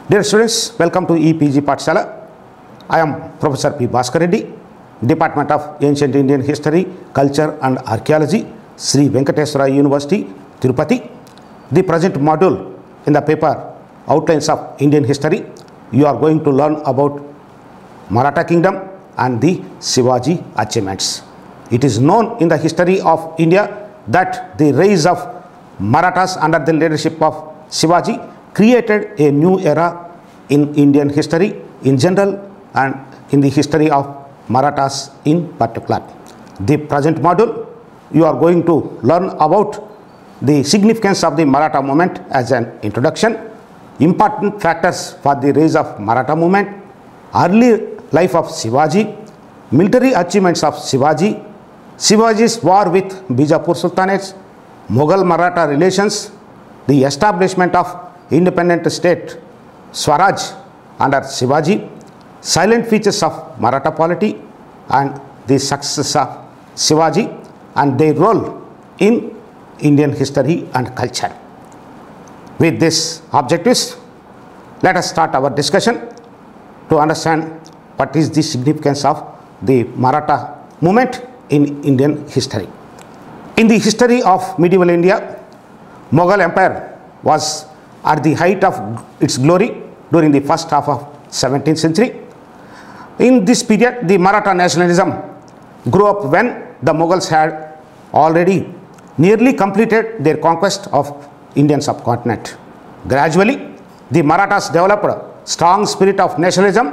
Dear students, welcome to EPG Pathshala. I am Professor P. Bhaskar Reddy, Department of Ancient Indian History, Culture and Archaeology, Sri Venkateswara University, Tirupati. The present module in the paper Outlines of Indian History, you are going to learn about Maratha Kingdom and the Shivaji achievements. It is known in the history of India that the rise of Marathas under the leadership of Shivaji created a new era in Indian history in general and in the history of Marathas in particular. The present module, you are going to learn about the significance of the Maratha movement as an introduction, important factors for the rise of Maratha movement, early life of Shivaji, military achievements of Shivaji, Shivaji's war with Bijapur Sultanate, Mughal Maratha relations, the establishment of independent state Swaraj under Shivaji, silent features of Maratha polity and the success of Shivaji and their role in Indian history and culture. With these objectives, let us start our discussion to understand what is the significance of the Maratha movement in Indian history. In the history of medieval India, Mughal Empire was at the height of its glory during the first half of 17th century. In this period, the Maratha nationalism grew up when the Mughals had already nearly completed their conquest of Indian subcontinent. Gradually, the Marathas developed a strong spirit of nationalism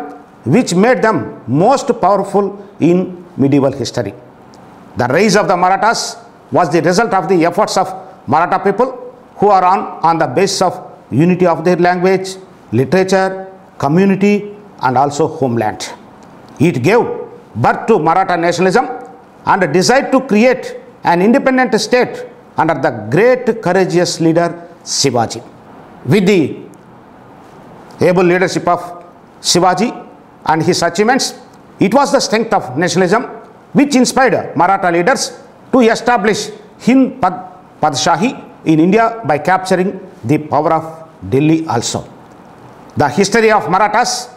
which made them most powerful in medieval history. The rise of the Marathas was the result of the efforts of Maratha people who are on the basis of unity of their language, literature, community and also homeland. It gave birth to Maratha nationalism and desired to create an independent state under the great courageous leader Shivaji. With the able leadership of Shivaji and his achievements, it was the strength of nationalism which inspired Maratha leaders to establish Hind Padshaahi in India by capturing the power of Delhi also. The history of Marathas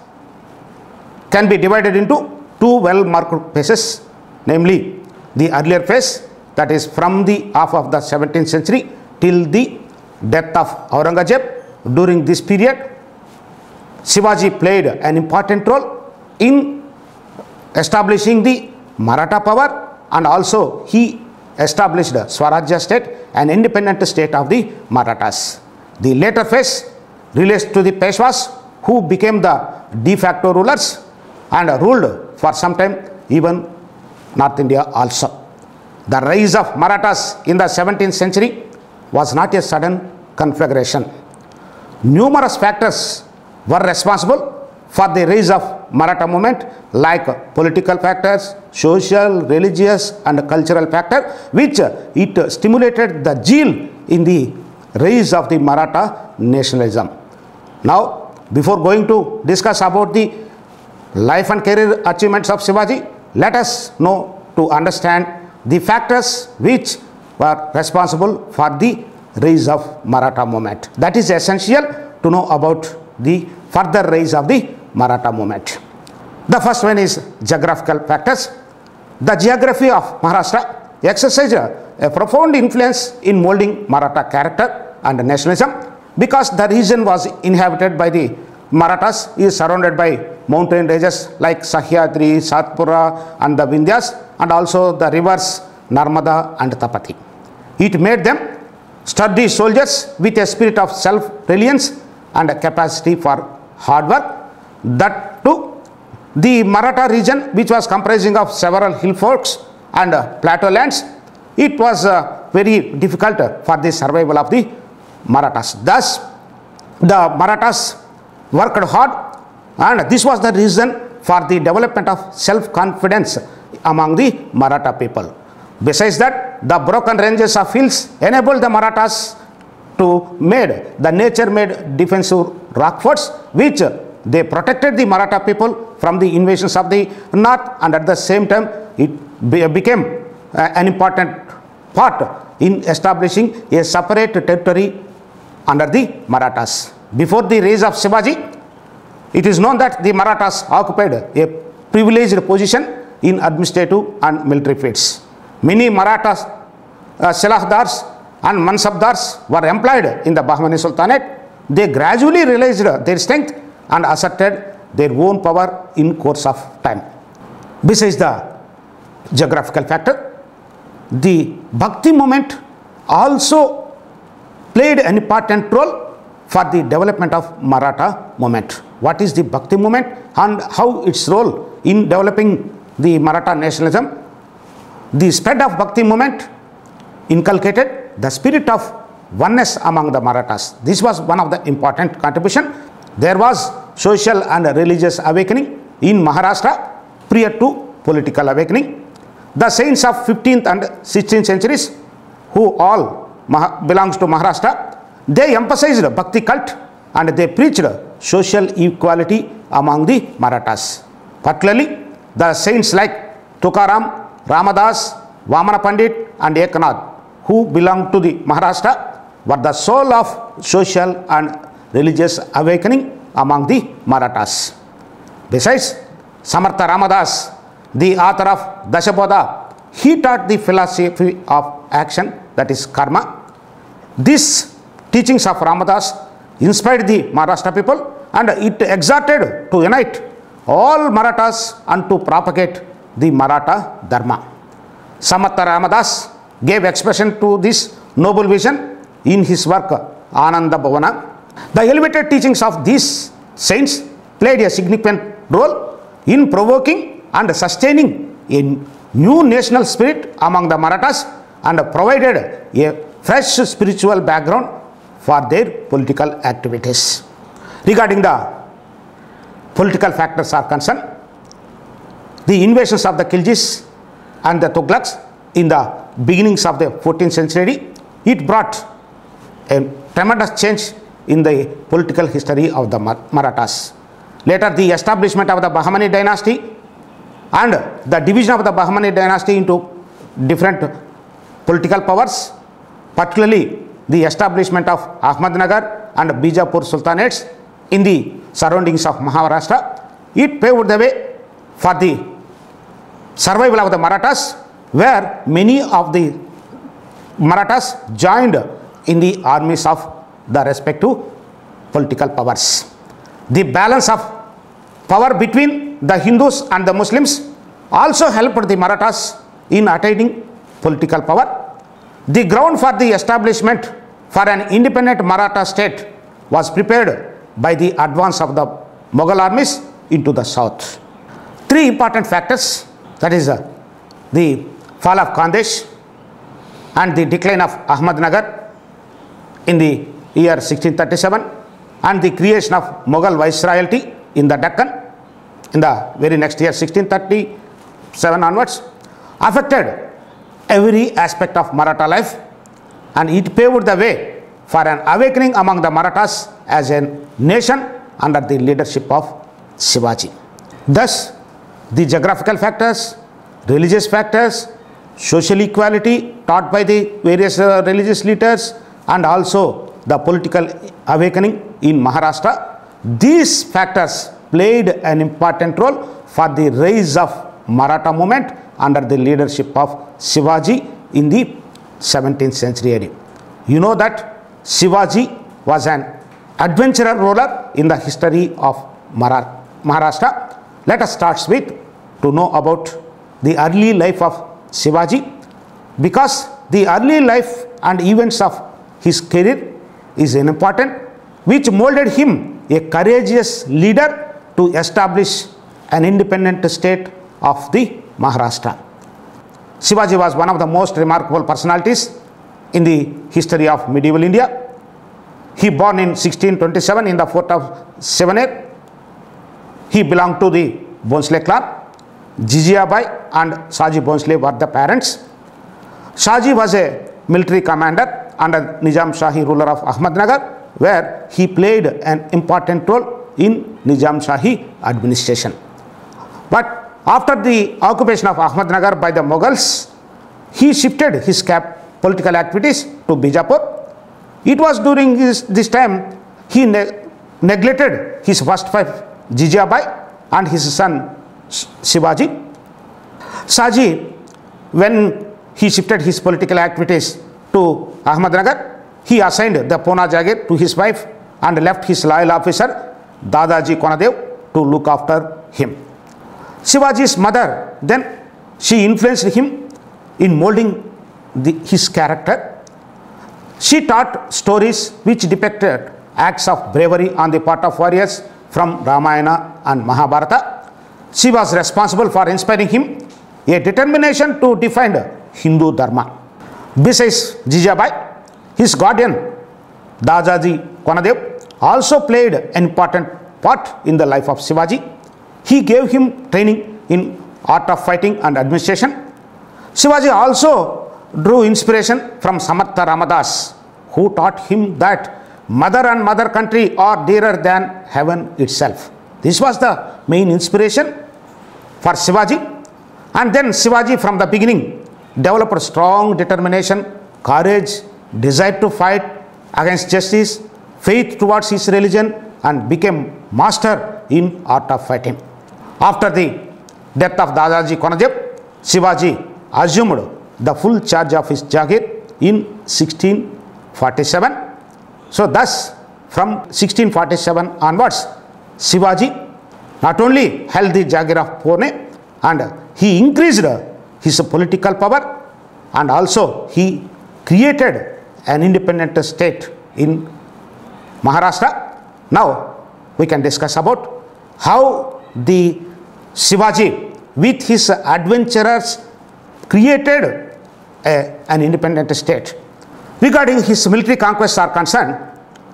can be divided into two well-marked phases, namely the earlier phase, that is from the half of the 17th century till the death of Aurangzeb. During this period, Shivaji played an important role in establishing the Maratha power and also he established the Swarajya state, an independent state of the Marathas. The later phase relates to the Peshwas who became the de facto rulers and ruled for some time even North India also. The rise of Marathas in the 17th century was not a sudden conflagration. Numerous factors were responsible for the rise of Maratha movement like political factors, social, religious and cultural factors which it stimulated the zeal in the rise of the Maratha nationalism. Now, before going to discuss about the life and career achievements of Shivaji, let us know to understand the factors which were responsible for the rise of Maratha movement. That is essential to know about the further rise of the Maratha movement. The first one is geographical factors. The geography of Maharashtra exercised a profound influence in molding Maratha character and nationalism because the region was inhabited by the Marathas, is surrounded by mountain ranges like Sahyadri, Satpura and the Vindhyas and also the rivers Narmada and Tapati. It made them sturdy soldiers with a spirit of self-reliance and a capacity for hard work. That too, the Maratha region, which was comprising of several hill forts and plateau lands, it was very difficult for the survival of the Marathas. Thus, the Marathas worked hard and this was the reason for the development of self-confidence among the Maratha people. Besides that, the broken ranges of hills enabled the Marathas to made the nature-made defensive rock forts which they protected the Maratha people from the invasions of the north and at the same time it became an important part in establishing a separate territory under the Marathas. Before the rise of Shivaji, It is known that the Marathas occupied a privileged position in administrative and military fields. Many Marathas, Silahdars and Mansabdars were employed in the Bahmani Sultanate. They gradually realized their strength and asserted their own power in course of time. Besides the geographical factor, the Bhakti movement also played an important role for the development of Maratha movement. What is the Bhakti movement and how its role in developing the Maratha nationalism? The spread of Bhakti movement inculcated the spirit of oneness among the Marathas. This was one of the important contribution. There was social and religious awakening in Maharashtra prior to political awakening. The saints of 15th and 16th centuries, who all belongs to Maharashtra, they emphasized Bhakti cult and they preached social equality among the Marathas. Particularly, the saints like Tukaram, Ramadas, Vamana Pandit and Eknath, who belonged to the Maharashtra, were the soul of social and religious awakening among the Marathas. Besides, Samartha Ramadas, the author of Dashabodha, he taught the philosophy of action, that is karma. These teachings of Ramadas inspired the Maharashtra people and it exhorted to unite all Marathas and to propagate the Maratha Dharma. Samartha Ramadas gave expression to this noble vision in his work Ananda Bhavana. The elevated teachings of these saints played a significant role in provoking and sustaining a new national spirit among the Marathas and provided a fresh spiritual background for their political activities. Regarding the political factors are concerned, the invasions of the Khiljis and the Tughlaqs in the beginnings of the 14th century, it brought a tremendous change in the political history of the Marathas. Later, the establishment of the Bahmani dynasty and the division of the Bahmani dynasty into different political powers, particularly the establishment of Ahmednagar and Bijapur Sultanates in the surroundings of Maharashtra, it paved the way for the survival of the Marathas, where many of the Marathas joined in the armies of the respective political powers. The balance of power between the Hindus and the Muslims also helped the Marathas in attaining political power. The ground for the establishment for an independent Maratha state was prepared by the advance of the Mughal armies into the south. Three important factors, that is the fall of Khandesh and the decline of Ahmednagar in the year 1637 and the creation of Mughal viceroyalty in the Deccan in the very next year 1637 onwards, affected every aspect of Maratha life, and it paved the way for an awakening among the Marathas as a nation under the leadership of Shivaji. Thus, the geographical factors, religious factors, social equality taught by the various religious leaders, and also the political awakening in Maharashtra, these factors played an important role for the rise of Maratha movement under the leadership of Shivaji in the 17th century. You know that Shivaji was an adventurer ruler in the history of Maharashtra. Let us start with to know about the early life of Shivaji, because the early life and events of his career is important, which molded him a courageous leader to establish an independent state of the Maharashtra. Shivaji was one of the most remarkable personalities in the history of medieval India. He born in 1627 in the fort of Sevaner. He belonged to the Bhonsle clan. Jijiyabai and Shaji Bhonsle were the parents. Shaji was a military commander under Nizam Shahi ruler of Ahmednagar, where he played an important role in Nizam Shahi administration. But after the occupation of Ahmednagar by the Mughals, he shifted his political activities to Bijapur. It was during this time he neglected his first Jijabai and his son Shivaji. Shaji, when he shifted his political activities to Ahmednagar, he assigned the Pune Jagir to his wife and left his loyal officer Dadaji Konadev to look after him. Shivaji's mother, then she influenced him in molding his character. She taught stories which depicted acts of bravery on the part of warriors from Ramayana and Mahabharata. She was responsible for inspiring him a determination to defend Hindu Dharma. Besides Jijabai, his guardian Dadaji Konadev also played an important part in the life of Shivaji. He gave him training in art of fighting and administration. Shivaji also drew inspiration from Samartha Ramadas, who taught him that mother and mother country are dearer than heaven itself. This was the main inspiration for Shivaji. And then Shivaji from the beginning developed strong determination, courage, desire to fight against justice, faith towards his religion, and became master in art of fighting. After the death of Dadaji Konadev, Shivaji assumed the full charge of his Jagir in 1647. So thus, from 1647 onwards, Shivaji not only held the Jagir of Pune, and he increased his political power, and also he created an independent state in Maharashtra. Now we can discuss about how the Shivaji with his adventurers created an independent state. Regarding his military conquests are concerned,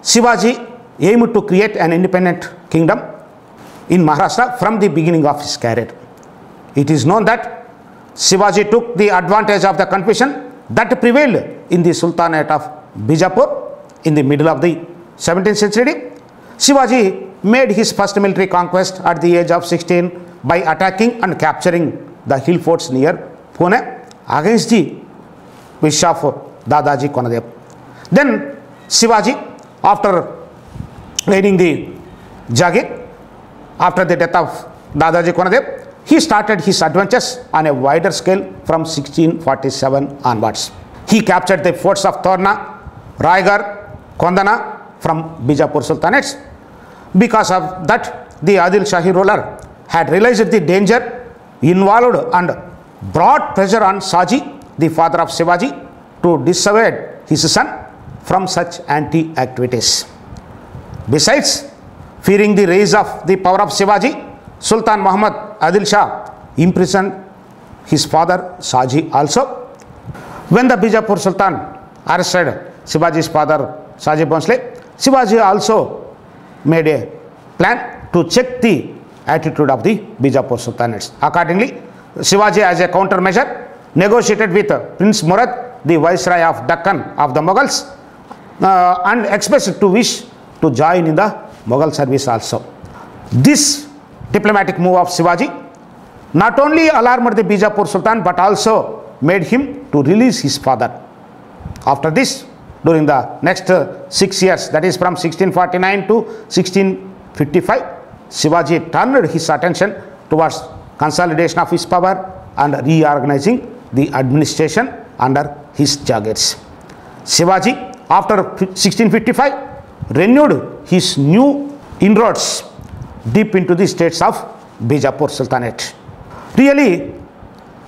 Shivaji aimed to create an independent kingdom in Maharashtra from the beginning of his career. It is known that Shivaji took the advantage of the confusion that prevailed in the Sultanate of Bijapur in the middle of the 17th century. Shivaji made his first military conquest at the age of 16 by attacking and capturing the hill forts near Pune against the wish of Dadaji Konadev. Then Shivaji, after gaining the Jagir, after the death of Dadaji Konadev, he started his adventures on a wider scale from 1647 onwards. He captured the forts of Torna, Raigarh, Kondana from Bijapur Sultanates. Because of that, the Adil Shahi ruler had realized the danger involved and brought pressure on Shaji, the father of Shivaji, to dissuade his son from such anti-activities. Besides, fearing the rise of the power of Shivaji, Sultan Muhammad Adil Shah imprisoned his father Shaji also. When the Bijapur Sultan arrested Shivaji's father Shaji Bhonsle, Shivaji also made a plan to check the attitude of the Bijapur Sultanates. Accordingly, Shivaji, as a countermeasure, negotiated with Prince Murad, the Viceroy of Deccan of the Mughals, and expressed to wish to join in the Mughal service also. This diplomatic move of Shivaji not only alarmed the Bijapur Sultan but also made him to release his father. After this, during the next 6 years, that is from 1649 to 1655, Shivaji turned his attention towards consolidation of his power and reorganizing the administration under his Jagirs. Shivaji, after 1655, renewed his new inroads deep into the states of Bijapur Sultanate. Really,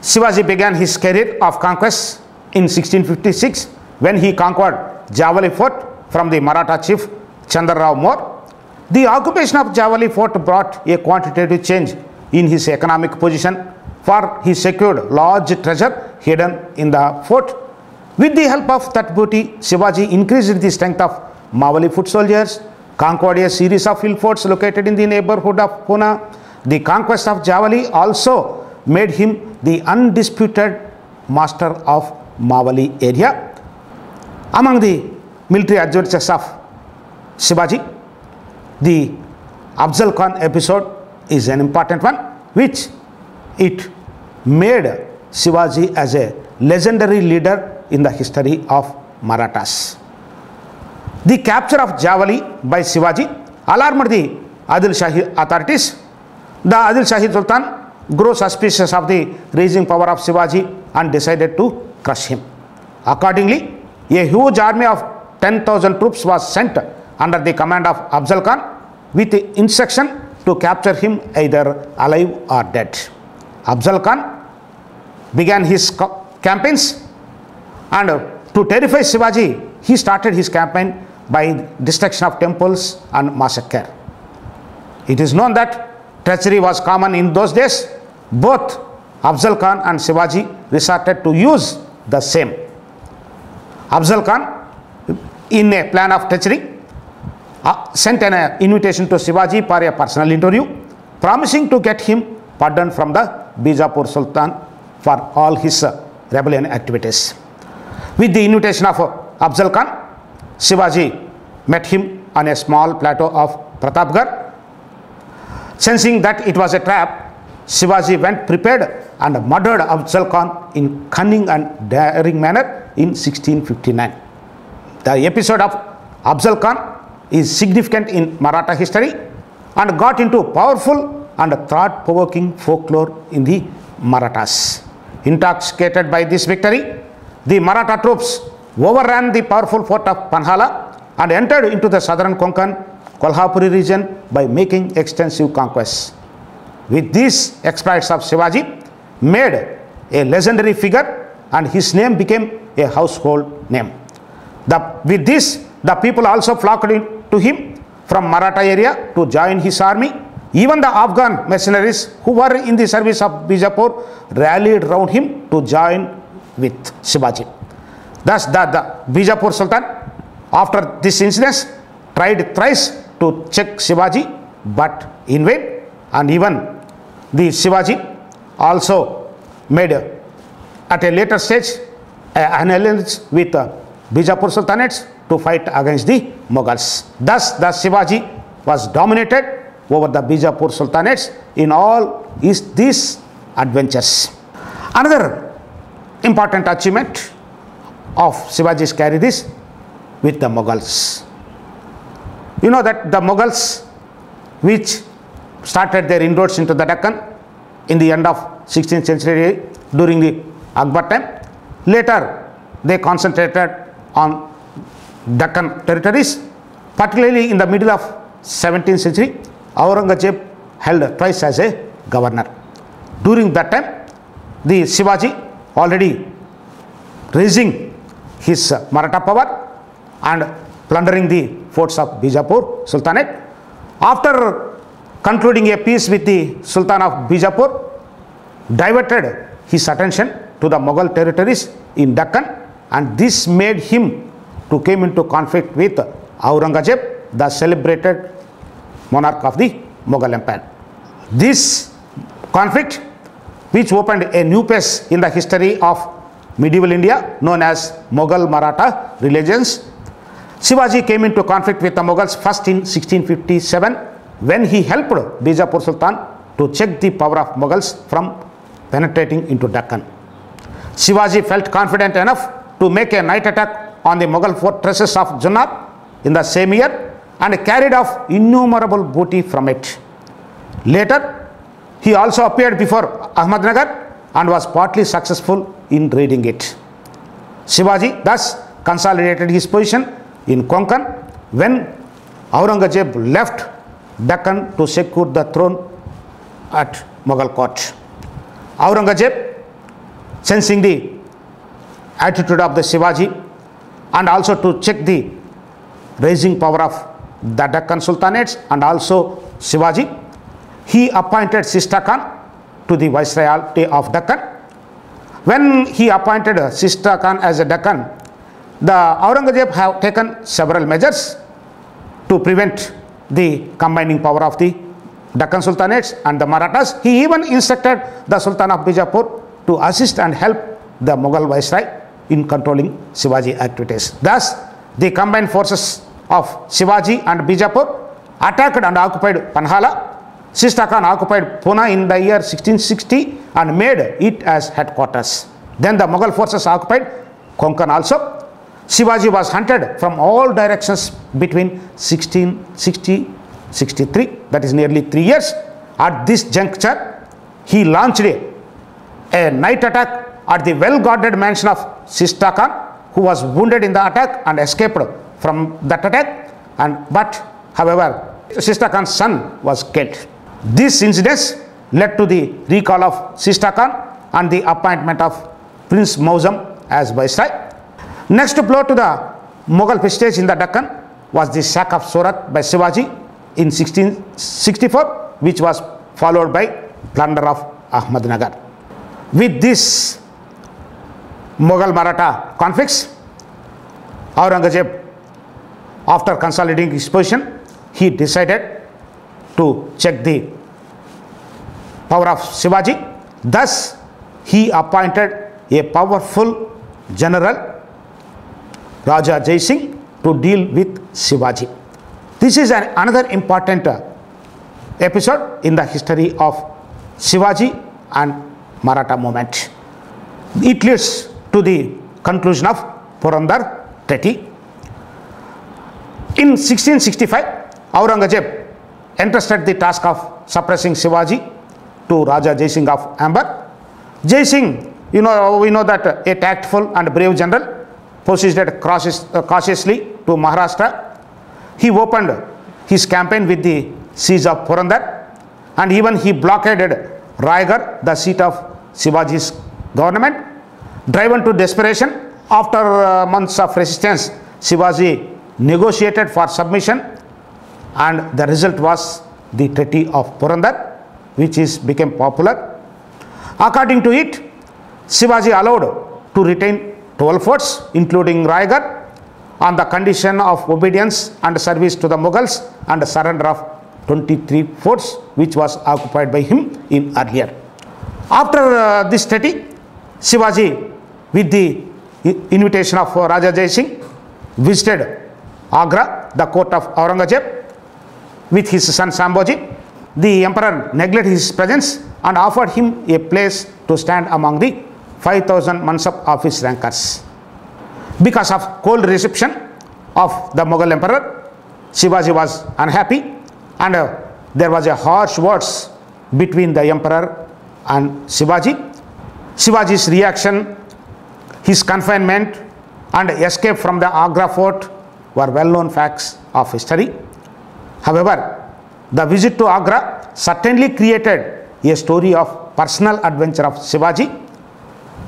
Shivaji began his career of conquest in 1656 when he conquered Javali Fort from the Maratha chief Chandrarao More. The occupation of Javali Fort brought a quantitative change in his economic position, for he secured large treasure hidden in the fort. With the help of that booty, Shivaji increased the strength of Mawali foot soldiers, conquered a series of hill forts located in the neighborhood of Pune. The conquest of Javali also made him the undisputed master of Mawali area. Among the military adventures of Shivaji, the Afzal Khan episode is an important one, which it made Shivaji as a legendary leader in the history of Marathas. The capture of Javali by Shivaji alarmed the Adil Shahi authorities. The Adil Shahi Sultan grew suspicious of the rising power of Shivaji and decided to crush him. Accordingly, a huge army of 10,000 troops was sent under the command of Afzal Khan with the instruction to capture him either alive or dead. Afzal Khan began his campaigns, and to terrify Shivaji, he started his campaign by destruction of temples and massacre. It is known that treachery was common in those days. Both Afzal Khan and Shivaji resorted to use the same. Afzal Khan, in a plan of treachery, sent an invitation to Shivaji for a personal interview, promising to get him pardon from the Bijapur Sultan for all his rebellion activities. With the invitation of Afzal Khan, Shivaji met him on a small plateau of Pratapgarh. Sensing that it was a trap, Shivaji went prepared and murdered Afzal Khan in cunning and daring manner in 1659. The episode of Afzal Khan is significant in Maratha history and got into powerful and thought-provoking folklore in the Marathas. Intoxicated by this victory, the Maratha troops overran the powerful fort of Panhala and entered into the southern Konkan, Kolhapuri region by making extensive conquests. With these exploits of Shivaji made a legendary figure, and his name became a household name. With this, the people also flocked to him from Maratha area to join his army. Even the Afghan mercenaries who were in the service of Bijapur rallied round him to join with Shivaji. Thus, the Bijapur Sultan, after this incident, tried thrice to check Shivaji, but in vain. And even the Shivaji also made at a later stage an alliance with Bijapur Sultanates to fight against the Mughals. Thus, the Shivaji was dominated over the Bijapur Sultanates in all these adventures. Another important achievement of Shivaji's carried is with the Mughals. You know that the Mughals, which started their inroads into the Deccan in the end of 16th century during the Akbar time, later they concentrated on Deccan territories, particularly in the middle of 17th century. Aurangzeb held twice as a governor. During that time, the Shivaji already raising his Maratha power and plundering the forts of Bijapur Sultanate. After concluding a peace with the Sultan of Bijapur, diverted his attention to the Mughal territories in Deccan, and this made him to came into conflict with Aurangzeb, the celebrated monarch of the Mughal Empire. This conflict, which opened a new phase in the history of medieval India known as Mughal Maratha relations. Shivaji came into conflict with the Mughals first in 1657 when he helped Bijapur Sultan to check the power of Mughals from penetrating into Deccan. Shivaji felt confident enough to make a night attack on the Mughal fortresses of Junnar in the same year and carried off innumerable booty from it. Later, he also appeared before Ahmednagar and was partly successful in raiding it. Shivaji thus consolidated his position in Konkan when Aurangzeb left Deccan to secure the throne at Mughal court. Aurangzeb, sensing the attitude of the Shivaji and also to check the rising power of the Deccan Sultanates and also Shivaji, he appointed Shista Khan to the Viceroyalty of Deccan. When he appointed Shista Khan as a Deccan, the Aurangzeb have taken several measures to prevent the combining power of the Deccan Sultanates and the Marathas. He even instructed the Sultan of Bijapur to assist and help the Mughal Viceroy in controlling Shivaji activities. Thus, the combined forces of Shivaji and Bijapur attacked and occupied Panhala. Shista Khan occupied Pune in the year 1660 and made it as headquarters. Then the Mughal forces occupied Konkan also. Shivaji was hunted from all directions between 1660, 1663, that is nearly 3 years. At this juncture, he launched a night attack at the well-guarded mansion of Shista Khan, who was wounded in the attack and escaped from that attack. But however, Shista Khan's son was killed. These incidents led to the recall of Shista Khan and the appointment of Prince Mausam as viceroy. Next blow to the Mughal prestige in the Deccan was the sack of Surat by Shivaji in 1664, which was followed by plunder of Ahmednagar. With this Mughal Maratha conflicts, Aurangzeb, after consolidating his position, he decided to check the power of Shivaji. Thus, he appointed a powerful general, Raja Jai Singh, to deal with Shivaji. This is another important episode in the history of Shivaji and Maratha movement. It leads to the conclusion of Purandar Treaty. In 1665, Aurangzeb entrusted the task of suppressing Shivaji to Raja Jai Singh of Amber. Jai Singh, we know that a tactful and brave general, proceeded cautiously to Maharashtra. He opened his campaign with the siege of Purandar, and even he blockaded Raigad, the seat of Shivaji's government. Driven to desperation, after months of resistance, Shivaji negotiated for submission, and the result was the Treaty of Purandar, which became popular. According to it, Shivaji allowed to retain 12 forts, including Raigad, on the condition of obedience and service to the Mughals, and the surrender of 23 forts, which was occupied by him in earlier. After this treaty, Shivaji, with the invitation of Raja Jai Singh, visited Agra, the court of Aurangzeb, with his son Sambhaji. The emperor neglected his presence and offered him a place to stand among the 5,000 Mansab office rankers. Because of cold reception of the Mughal emperor, Shivaji was unhappy, and there was a harsh words between the emperor and Shivaji. Shivaji's reaction, his confinement and escape from the Agra fort were well-known facts of history. However, the visit to Agra certainly created a story of personal adventure of Shivaji.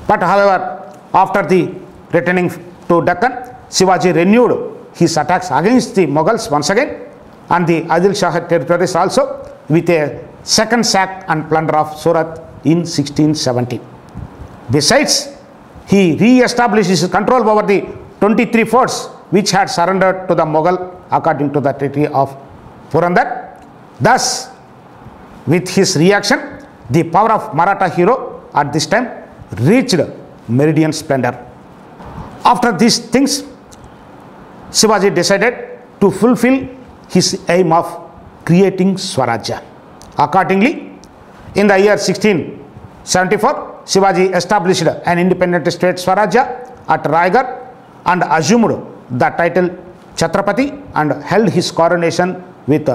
But however, after the returning to Deccan, Shivaji renewed his attacks against the Mughals once again, and the Adil Shah territories also, with a second sack and plunder of Surat in 1670. Besides, he re-established his control over the 23 forts which had surrendered to the Mughal according to the Treaty of Purandar. Thus, with his reaction, the power of Maratha hero at this time reached meridian splendor. After these things, Shivaji decided to fulfill his aim of creating Swarajya. Accordingly, in the year 1674, Shivaji established an independent state Swarajya at Raigad and assumed the title Chhatrapati and held his coronation with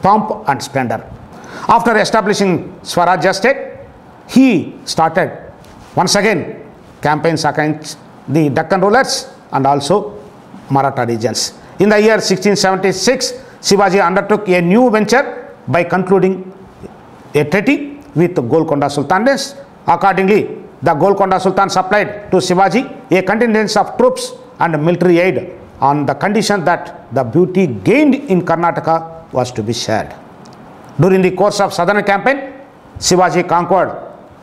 pomp and splendor. After establishing Swarajya state, he started once again campaigns against the Deccan rulers and also Maratha regions. In the year 1676, Shivaji undertook a new venture by concluding a treaty with Golconda Sultanates. Accordingly, the Golconda Sultan supplied to Shivaji a contingent of troops and military aid on the condition that the booty gained in Karnataka was to be shared. During the course of southern campaign, Shivaji conquered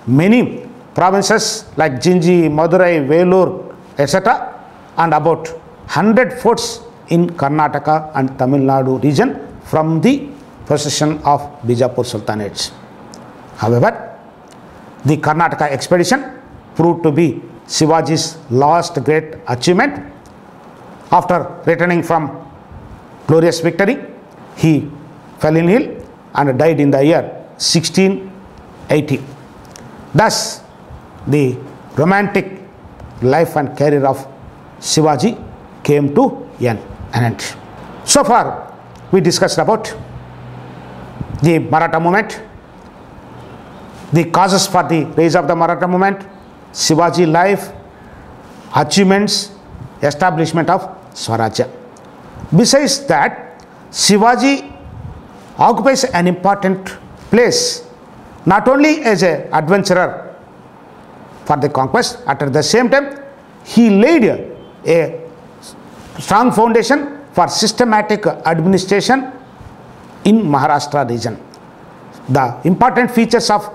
many provinces like Jinji, Madurai, Velur, etc., and about 100 forts in Karnataka and Tamil Nadu region from the possession of Bijapur Sultanates. However, the Karnataka expedition proved to be Shivaji's last great achievement. After returning from glorious victory, he fell ill and died in the year 1680. Thus, the romantic life and career of Shivaji came to an end. So far, we discussed about the Maratha movement, the causes for the rise of the Maratha movement, Shivaji life, achievements, establishment of Swarajya. Besides that, Shivaji occupies an important place not only as an adventurer for the conquest, at the same time he laid a strong foundation for systematic administration in Maharashtra region. The important features of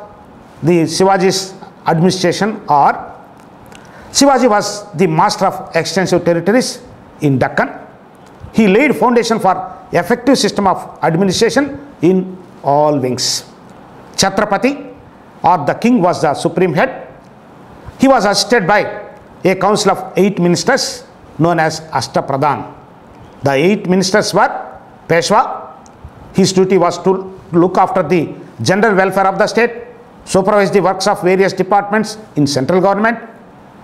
the Shivaji's administration are: Shivaji was the master of extensive territories in Deccan. He laid foundation for effective system of administration in all wings. Chhatrapati or the king was the supreme head. He was assisted by a council of 8 ministers known as Ashtapradhan. The 8 ministers were Peshwa. His duty was to look after the general welfare of the state, supervise the works of various departments in central government.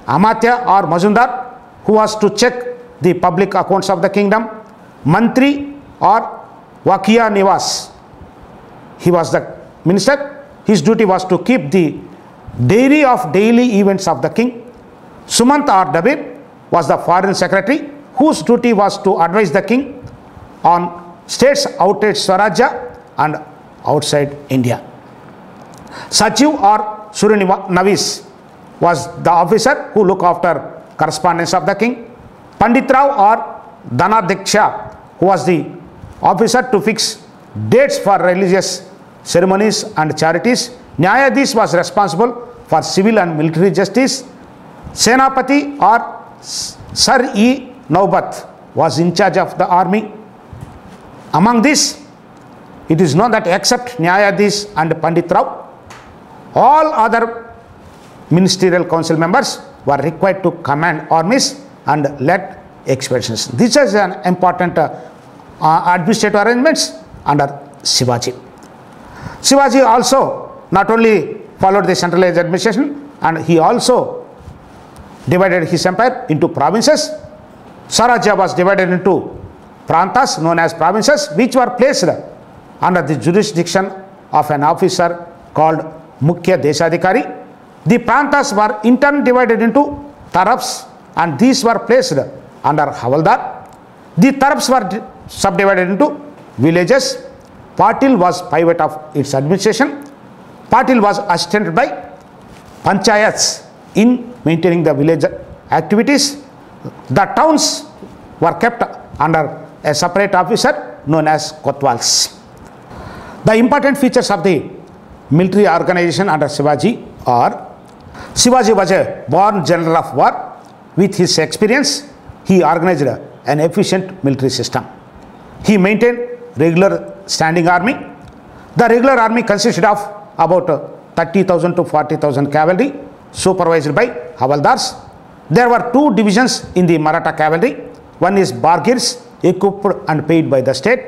Amatya or Mazumdar, who was to check the public accounts of the kingdom. Mantri or Vakiya Nivas, he was the minister. His duty was to keep the diary of daily events of the king. Sumant or Dabir was the foreign secretary, whose duty was to advise the king on states outside Swarajya and outside India. Sachiv or Surinavis was the officer who looked after correspondence of the king. Pandit Rao or Dhanadiksha, who was the officer to fix dates for religious ceremonies and charities. Nyayadhish was responsible for civil and military justice. Senapati or Sar-e Naubat was in charge of the army. Among this, it is known that except Nyayadhish and Pandit Rao, all other ministerial council members were required to command armies and lead expeditions. This is an important administrative arrangements under Shivaji. Shivaji also not only followed the centralized administration, and he also divided his empire into provinces. Swarajya was divided into prantas known as provinces, which were placed under the jurisdiction of an officer called Mukhya Deshadhikari. The prantas were in turn divided into tarafs, and these were placed under Havaldar. The tarafs were subdivided into villages. Patil was pivot of its administration. Patil was assisted by panchayats in maintaining the village activities. The towns were kept under a separate officer known as Kotwals. The important features of the military organization under Shivaji are: Shivaji was a born general of war. With his experience, he organized an efficient military system. He maintained regular standing army. The regular army consisted of about 30,000 to 40,000 cavalry, supervised by Havaldars. There were 2 divisions in the Maratha cavalry. One is Bargirs, equipped and paid by the state.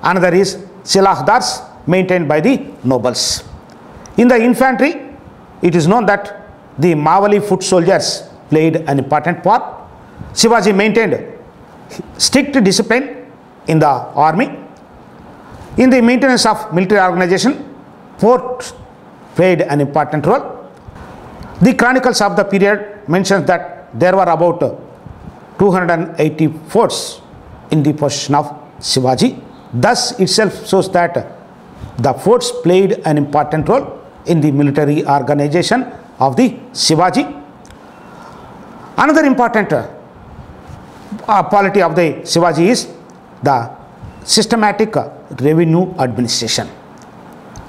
Another is Silahdars, maintained by the nobles. In the infantry, it is known that the Mawali foot soldiers played an important part. Shivaji maintained strict discipline in the army. In the maintenance of military organization, forts played an important role. The chronicles of the period mentions that there were about 280 forts in the possession of Shivaji. Thus itself shows that the forts played an important role in the military organization of the Shivaji. Another important quality of the Shivaji is the systematic revenue administration.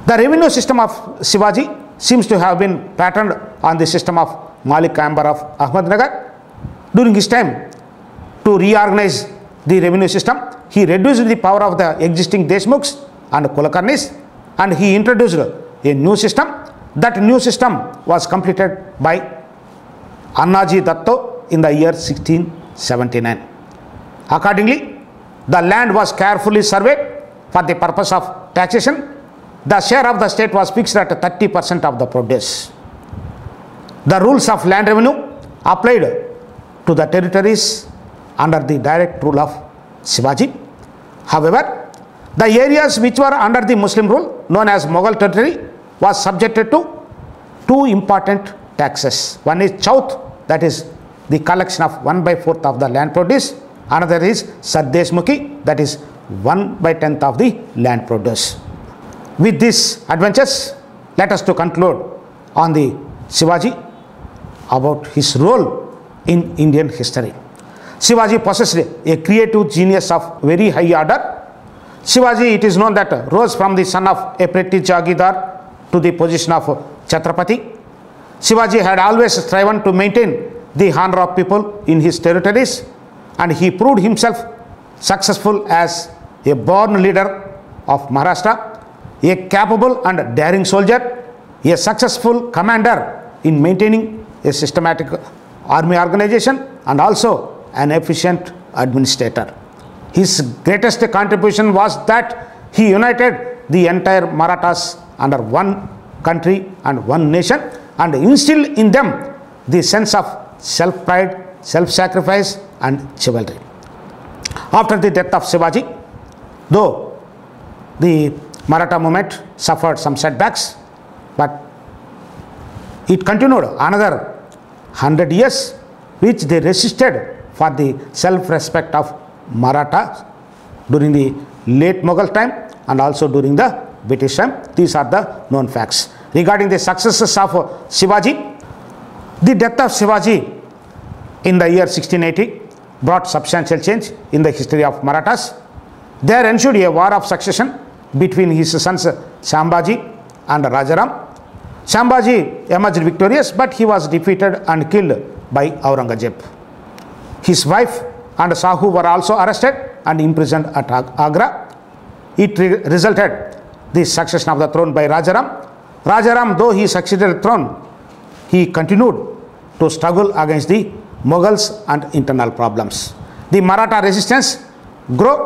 The revenue system of Shivaji seems to have been patterned on the system of Malik Ambar of Ahmednagar. During his time, to reorganize the revenue system, he reduced the power of the existing Deshmukhs and Kulakarnis, and he introduced a new system. That new system was completed by Annaji Datto in the year 1679. Accordingly, the land was carefully surveyed for the purpose of taxation. The share of the state was fixed at 30% of the produce. The rules of land revenue applied to the territories under the direct rule of Shivaji. However, The areas which were under the Muslim rule, known as Mughal territory, was subjected to two important taxes. One is Chauth, that is the collection of 1/4 of the land produce. Another is Sardeshmukhi, that is 1/10 of the land produce. With these adventures, let us to conclude on the Shivaji about his role in Indian history. Shivaji possessed a creative genius of very high order. Shivaji, it is known that, rose from the son of a petty Jagidar to the position of Chhatrapati. Shivaji had always striven to maintain the honor of people in his territories, and he proved himself successful as a born leader of Maharashtra, a capable and daring soldier, a successful commander in maintaining a systematic army organization, and also an efficient administrator. His greatest contribution was that he united the entire Marathas under one country and one nation, and instilled in them the sense of self-pride, self-sacrifice and chivalry. After the death of Shivaji, though the Maratha movement suffered some setbacks, but it continued another 100 years, which they resisted for the self-respect of Marathas during the late Mughal time and also during the British time. These are the known facts. Regarding the successes of Shivaji, the death of Shivaji in the year 1680 brought substantial change in the history of Marathas. There ensued a war of succession between his sons Sambhaji and Rajaram. Sambhaji emerged victorious, but he was defeated and killed by Aurangzeb. His wife and Shahu were also arrested and imprisoned at Agra. It resulted the succession of the throne by Rajaram. Rajaram, though he succeeded the throne, he continued to struggle against the Mughals and internal problems. The Maratha resistance grew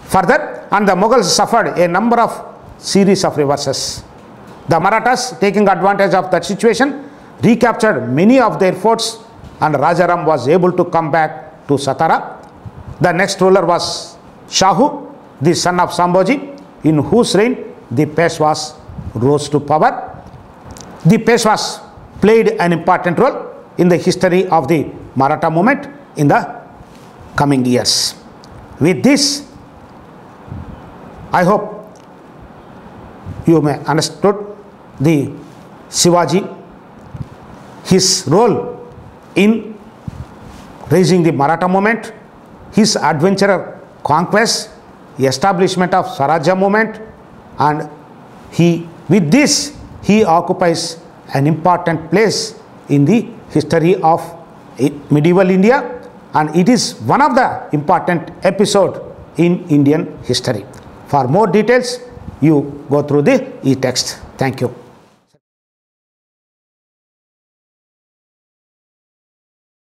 further, and the Mughals suffered a number of series of reverses. The Marathas, taking advantage of that situation, recaptured many of their forts, and Rajaram was able to come back to Satara. The next ruler was Shahu, the son of Sambhaji, in whose reign the Peshwas rose to power. The Peshwas played an important role in the history of the Maratha movement in the coming years. With this, I hope you may understood the Shivaji, his role in raising the Maratha movement, his adventurer conquest, establishment of Swarajya movement, and with this he occupies an important place in the history of medieval India, and it is one of the important episodes in Indian history. For more details, you go through the e-text. Thank you.